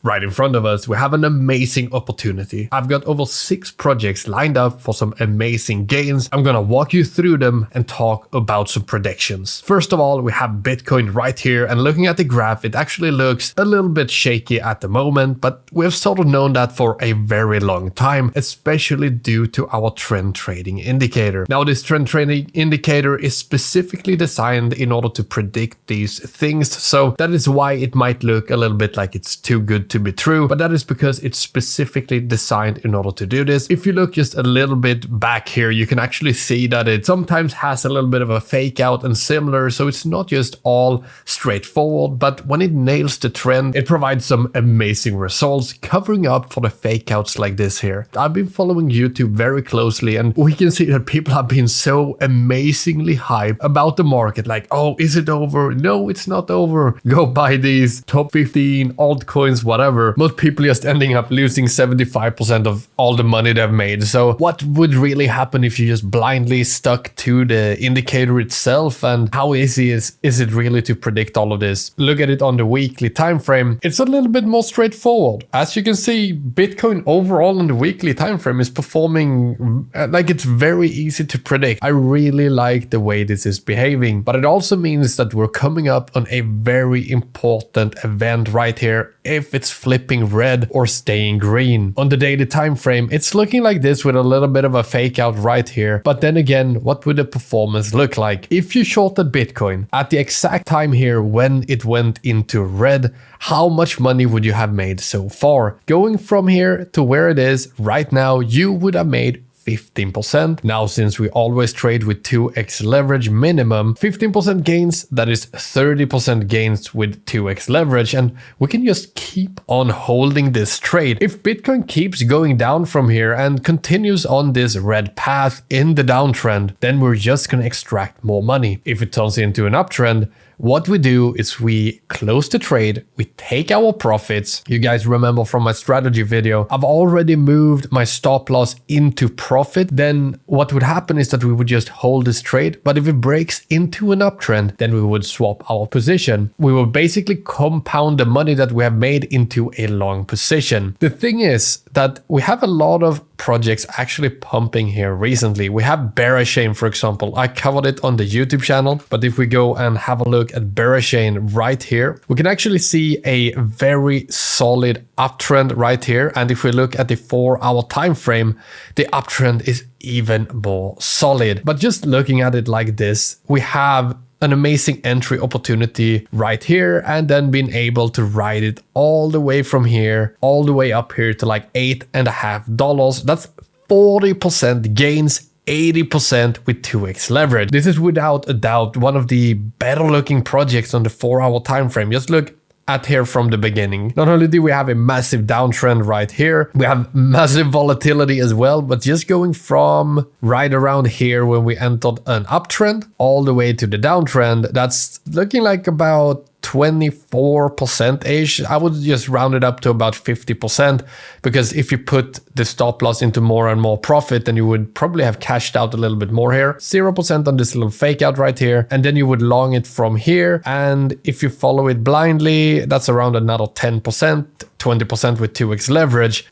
Right in front of us, we have an amazing opportunity. I've got over 6 projects lined up for some amazing gains. I'm gonna walk you through them and talk about some predictions. First of all, we have Bitcoin right here, and looking at the graph, it actually looks a little bit shaky at the moment, but we've sort of known that for a very long time, especially due to our trend trading indicator. Now, this trend trading indicator is specifically designed in order to predict these things, so that is why it might look a little bit like it's too good to be true, but that is because it's specifically designed in order to do this. If you look just a little bit back here, you can actually see that it sometimes has a little bit of a fake out and similar, so it's not just all straightforward, but when it nails the trend, it provides some amazing results, covering up for the fake outs like this here. I've been following YouTube very closely, and we can see that people have been so amazingly hyped about the market, like, oh, is it over? No, it's not over. Go buy these top 15 altcoins, whatever. Most people just ending up losing 75% of all the money they've made. So what would really happen if you just blindly stuck to the indicator itself, and how easy is it really to predict all of this? Look at it on the weekly time frame. It's a little bit more straightforward. As you can see, Bitcoin overall on the weekly time frame is performing like it's very easy to predict. I really like the way this is behaving, but it also means that we're coming up on a very important event right here if it's flipping red or staying green. On the daily time frame, it's looking like this with a little bit of a fake out right here. But then again, what would the performance look like? If you shorted Bitcoin at the exact time here when it went into red, how much money would you have made so far? Going from here to where it is right now, you would have made 15%. Now, since we always trade with 2x leverage minimum, 15% gains, that is 30% gains with 2x leverage, and we can just keep on holding this trade. If Bitcoin keeps going down from here and continues on this red path in the downtrend, then we're just gonna extract more money. If it turns into an uptrend, what we do is we close the trade, we take our profits. You guys remember from my strategy video, I've already moved my stop loss into profit. Then what would happen is that we would just hold this trade. But if it breaks into an uptrend, then we would swap our position. We will basically compound the money that we have made into a long position. The thing is that we have a lot of projects actually pumping here recently. We have BYBIT, for example. I covered it on the YouTube channel, but if we go and have a look at BYBIT right here, we can actually see a very solid uptrend right here. And if we look at the 4-hour time frame, the uptrend is even more solid. But just looking at it like this, we have an amazing entry opportunity right here, and then being able to ride it all the way from here, all the way up here to like $8.50. That's 40% gains, 80% with 2x leverage. This is without a doubt one of the better looking projects on the 4-hour time frame. Just look at here from the beginning. Not only do we have a massive downtrend right here, we have massive volatility as well, but just going from right around here when we entered an uptrend all the way to the downtrend, that's looking like about 24%-ish. I would just round it up to about 50%, because if you put the stop loss into more and more profit, then you would probably have cashed out a little bit more here. 0% on this little fake out right here, and then you would long it from here. And if you follow it blindly, that's around another 10%. 20% with 2x leverage.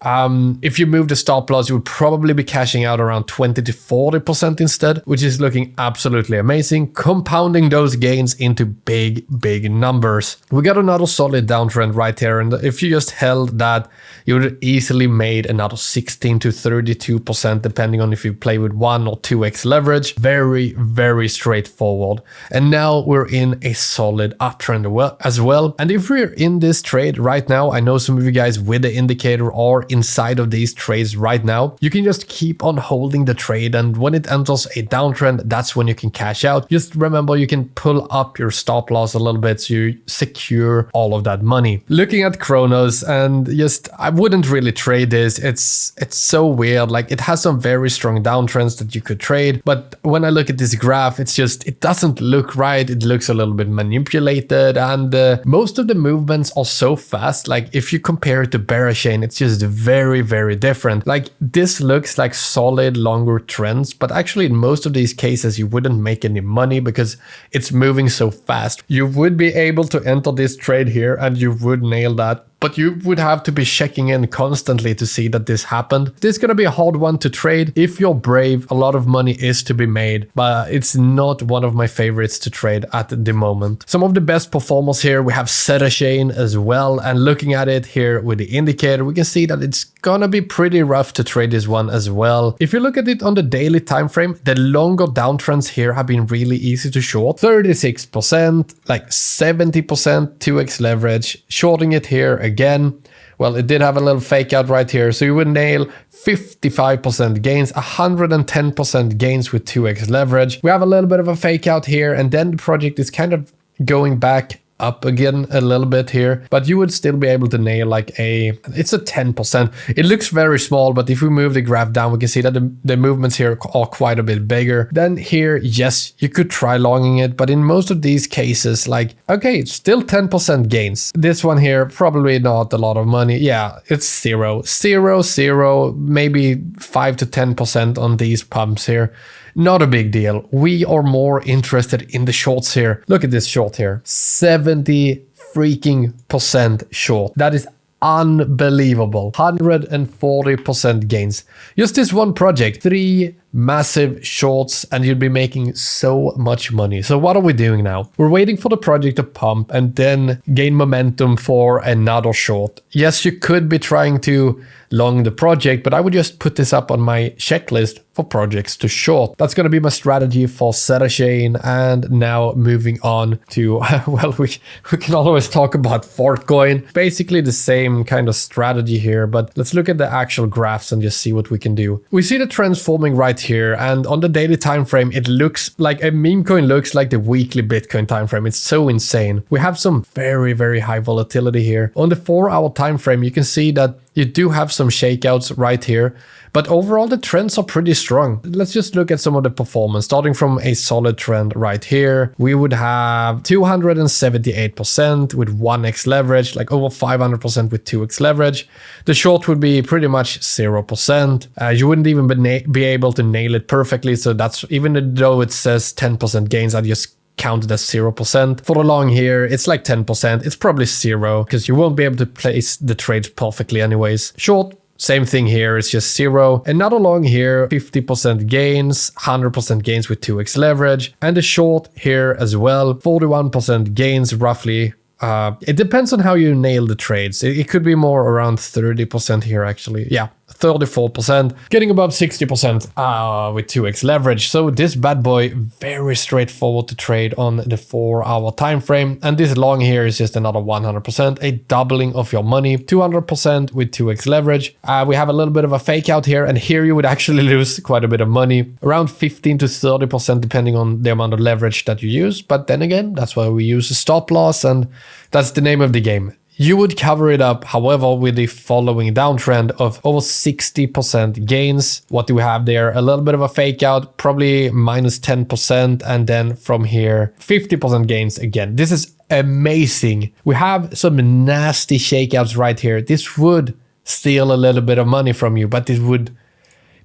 If you move the stop loss, you would probably be cashing out around 20 to 40% instead, which is looking absolutely amazing, compounding those gains into big numbers. We got another solid downtrend right here, and if you just held that, you would have easily made another 16 to 32%, depending on if you play with 1 or 2x leverage. Very straightforward. And now we're in a solid uptrend as well. And if we're in this trade right now, I know some of you guys with the indicator are inside of these trades right now. You can just keep on holding the trade, and when it enters a downtrend, that's when you can cash out. Just remember, you can pull up your stop loss a little bit so you secure all of that money. Looking at Chronos, and just I wouldn't really trade this. It's so weird. Like, it has some very strong downtrends that you could trade, but when I look at this graph, it doesn't look right. It looks a little bit manipulated, and most of the movements are so fast. Like, if you compare it to BYBIT, it's just very different. Like, this looks like solid longer trends, but actually in most of these cases you wouldn't make any money because it's moving so fast. You would be able to enter this trade here and you would nail that but you would have to be checking in constantly to see that this happened. This is going to be a hard one to trade. If you're brave, a lot of money is to be made, but it's not one of my favorites to trade at the moment. Some of the best performers here, we have Chain as well, and looking at it here with the indicator, we can see that it's gonna be pretty rough to trade this one as well. If you look at it on the daily time frame, the longer downtrends here have been really easy to short. 36%, like 70% 2x leverage. Shorting it here again, well, it did have a little fake out right here, so you would nail 55% gains, 110% gains with 2x leverage. We have a little bit of a fake out here, and then the project is kind of going back up again a little bit here, but you would still be able to nail like it's a 10%. It looks very small, but if we move the graph down, we can see that the movements here are quite a bit bigger. Then here, yes, you could try longing it, but in most of these cases, like, okay, it's still 10% gains. This one here, probably not a lot of money. Yeah, it's 0, 0, 0, maybe 5 to 10% on these pumps here. Not a big deal. We are more interested in the shorts here. Look at this short here. 70 freaking percent short. That is unbelievable. 140% gains. Just this one project. 3 massive shorts, and you'd be making so much money. So what are we doing now? We're waiting for the project to pump and then gain momentum for another short. Yes, you could be trying to long the project, but I would just put this up on my checklist for projects to short. That's going to be my strategy for Chain. And now moving on to, well, we can always talk about Fortcoin. Basically the same kind of strategy here, but let's look at the actual graphs and just see what we can do. We see the trends forming right here, and on the daily time frame, it looks like a meme coin looks like the weekly Bitcoin time frame. It's so insane. We have some very, very high volatility here. On the 4-hour time frame, you can see that you do have some shakeouts right here, but overall the trends are pretty strong. Let's just look at some of the performance. Starting from a solid trend right here, we would have 278% with 1x leverage, like over 500% with 2x leverage. The short would be pretty much 0%. You wouldn't even be able to nail it perfectly, so that's, even though it says 10% gains, I just counted as 0%. For the long here, it's like 10%. It's probably 0 because you won't be able to place the trades perfectly anyways. Short, same thing here, it's just 0. Another long here, 50% gains, 100% gains with 2x leverage. And the short here as well, 41% gains roughly. It depends on how you nail the trades. It could be more around 30% here actually. Yeah, 34%, getting above 60% with 2x leverage. So this bad boy, very straightforward to trade on the 4-hour time frame. And this long here is just another 100%, a doubling of your money, 200% with 2x leverage. We have a little bit of a fake out here, and here you would actually lose quite a bit of money, around 15 to 30% depending on the amount of leverage that you use. But then again, that's why we use a stop loss, and that's the name of the game. You would cover it up, however, with the following downtrend of over 60% gains. What do we have there? A little bit of a fake out, probably minus 10%. And then from here, 50% gains again. This is amazing. We have some nasty shakeouts right here. This would steal a little bit of money from you, but it would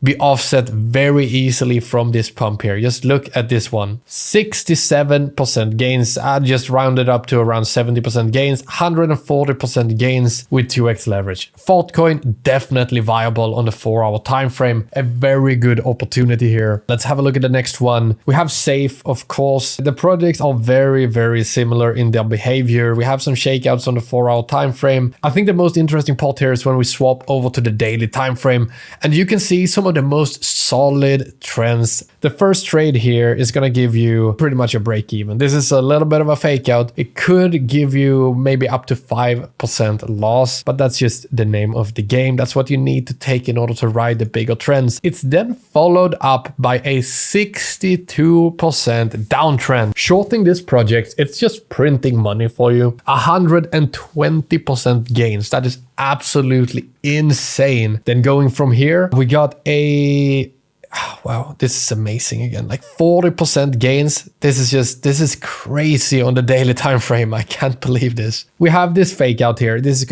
be offset very easily from this pump here. Just look at this one. 67% gains. I just rounded up to around 70% gains. 140% gains with 2x leverage. Fortcoin, definitely viable on the 4-hour time frame. A very good opportunity here. Let's have a look at the next one. We have Safe, of course. The projects are very, very similar in their behavior. We have some shakeouts on the 4-hour time frame. I think the most interesting part here is when we swap over to the daily time frame, and you can see some of the most solid trends. The first trade here is going to give you pretty much a break even. This is a little bit of a fake out. It could give you maybe up to 5% loss, but that's just the name of the game. That's what you need to take in order to ride the bigger trends. It's then followed up by a 62% downtrend. Shorting this project, it's just printing money for you. 120% gains. That is absolutely insane. Then going from here, we got a, wow, this is amazing again, like 40% gains. This is crazy on the daily time frame. I can't believe this. We have this fake out here. This is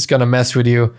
gonna mess with you.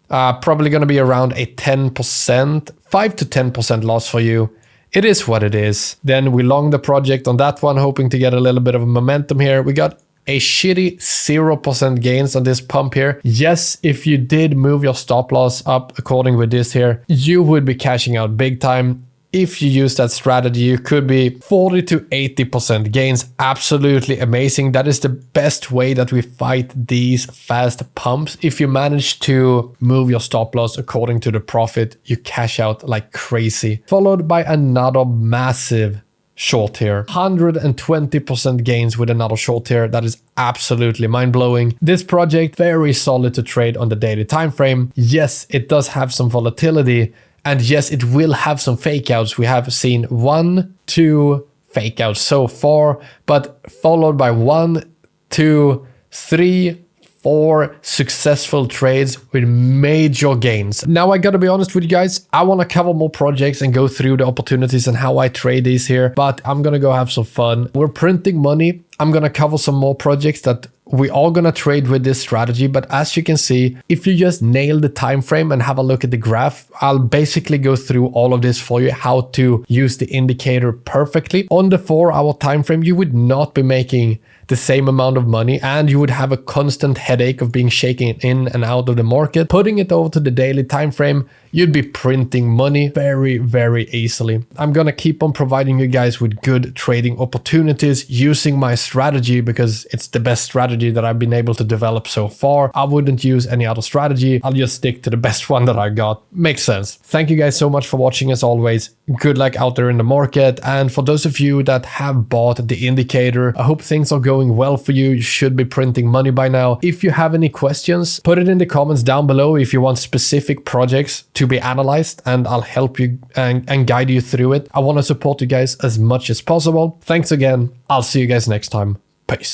Probably gonna be around a 10%, 5 to 10% loss for you. It is what it is. Then we long the project on that one, hoping to get a little bit of a momentum here. We got a shitty 0% gains on this pump here. Yes, if you did move your stop loss up according with this here, you would be cashing out big time. If you use that strategy, you could be 40 to 80% gains. Absolutely amazing. That is the best way that we fight these fast pumps. If you manage to move your stop loss according to the profit, you cash out like crazy. Followed by another massive short here, 120% gains with another short here. That is absolutely mind-blowing. This project, very solid to trade on the daily time frame. Yes, it does have some volatility, and yes, it will have some fake outs. We have seen 1, 2 fake outs so far, but followed by 1, 2, 3, 4 successful trades with major gains. Now I gotta be honest with you guys, I want to cover more projects and go through the opportunities and how I trade these here, but I'm gonna go have some fun. We're printing money. I'm gonna cover some more projects that we are gonna trade with this strategy, but as you can see, if you just nail the time frame and have a look at the graph, I'll basically go through all of this for you, how to use the indicator perfectly. On the 4-hour time frame, you would not be making the same amount of money, and you would have a constant headache of being shaken in and out of the market. Putting it over to the daily time frame, you'd be printing money very, very easily. I'm gonna keep on providing you guys with good trading opportunities using my strategy because it's the best strategy that I've been able to develop so far. I wouldn't use any other strategy. I'll just stick to the best one that I got. Makes sense. Thank you guys so much for watching as always. Good luck out there in the market. And for those of you that have bought the indicator, I hope things are going well for you. You should be printing money by now. If you have any questions, put it in the comments down below if you want specific projects to be analyzed, and I'll help you and guide you through it. I want to support you guys as much as possible. Thanks again. I'll see you guys next time. Peace.